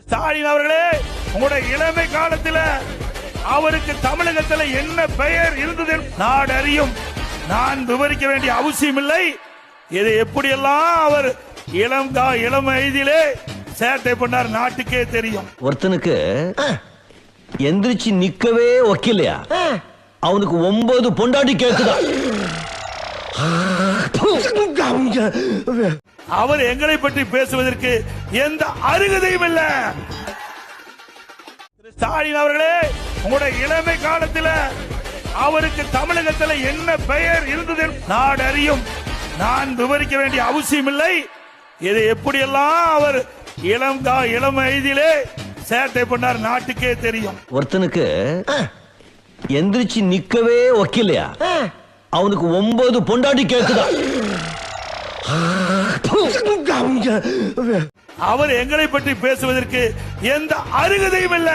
ஸ்டாலின் அவர்களே, உங்களுடைய இளமை காலத்தில் அவருக்கு தமிழகத்தில் என்ன பெயர் இருந்தது நாடு அறியும். நான் விவரிக்க வேண்டிய அவசியம் இல்லை. இதை எப்படியெல்லாம் அவர் இளம் வயதிலே சேட்டை பண்ணார் நாட்டுக்கே தெரியும். ஒருத்தனுக்கு எந்திரிச்சு நிக்கவே ஒக்கில்லையா, அவனுக்கு 9 பொண்டாட்டி கேக்குதா. அவர் எங்களை பற்றி பேசுவதற்கு எந்த அருகதையும் இல்ல. ஸ்டாலின் அவர்களே, உங்களுடைய இளமை காலத்தில் அவருக்கு தமிழகத்தில் என்ன பெயர் இருந்தது நாடு அறியும். நான் விவரிக்க வேண்டிய அவசியம் இல்லை. இதை எப்படியெல்லாம் அவர் இளம் வயதிலே சேட்டை பண்ணார் நாட்டுக்கே தெரியும். ஒருத்தனுக்கு எந்திரிச்சு நிக்கவே ஒக்கில்லையா, அவனுக்கு 9 பொண்டாட்டி கேக்குதா. அவர் எங்களை பற்றி பேசுவதற்கு எந்த அருகதையும் இல்ல.